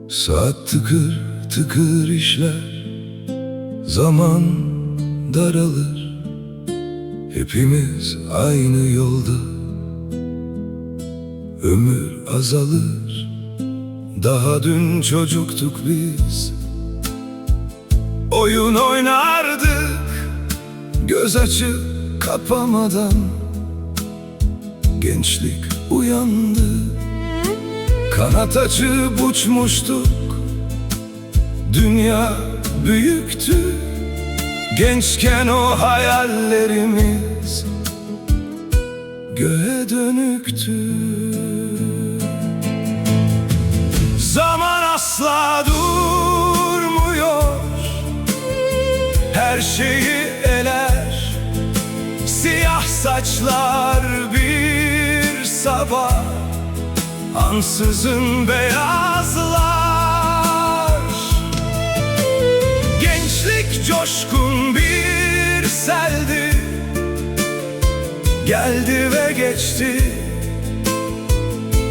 Saat tıkır tıkır işler, zaman daralır. Hepimiz aynı yolda, ömür azalır. Daha dün çocuktuk biz, oyun oynardık, göz açıp kapamadan. Gençlik uyandı, kanat açıp uçmuştuk. Dünya büyüktü, gençken o hayallerimiz göğe dönüktü. Zaman asla durmuyor, her şeyi eler. Siyah saçlar bir sabah ansızın beyazlar. Gençlik coşkun bir seldi, geldi ve geçti.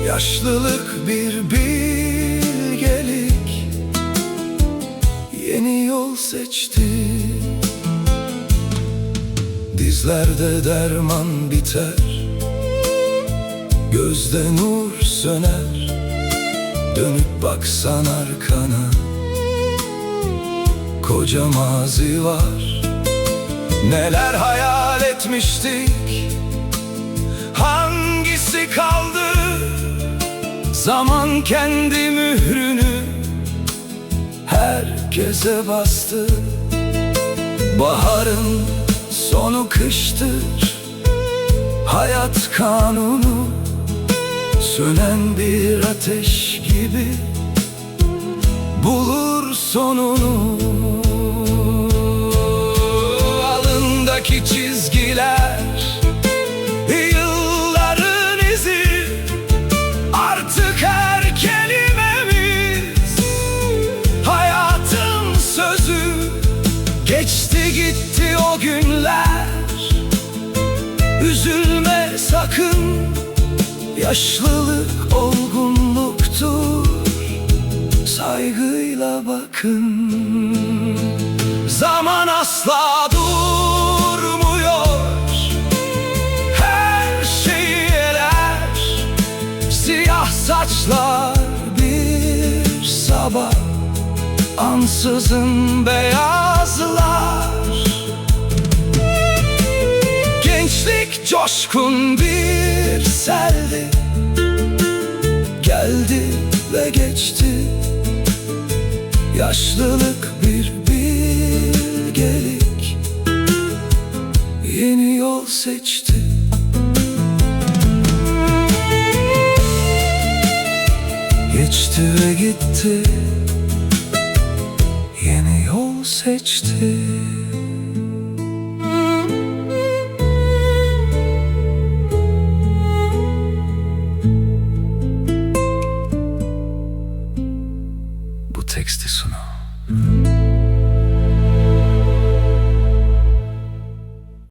Yaşlılık bir bilgelik, yeni yol seçti. Dizlerde derman biter, gözde nur söner. Dönüp baksan arkana, koca mazi var. Neler hayal etmiştik, hangisi kaldı? Zaman kendi mührünü herkese bastı. Baharın sonu kıştır, hayat kanunu. Sönen bir ateş gibi bulur sonunu. Alındaki çizgiler yılların izi, artık her kelimemiz hayatın sözü. Geçti gitti o günler, üzülme sakın. Yaşlılık olgunluktur, saygıyla bakın. Zaman asla durmuyor, her şeyi eler. Siyah saçlar bir sabah ansızın beyazlar. Gençlik coşkun bir seldi, geldi ve geçti. Yaşlılık bir bilgelik, yeni yol seçti. Geçti ve gitti, yeni yol seçti.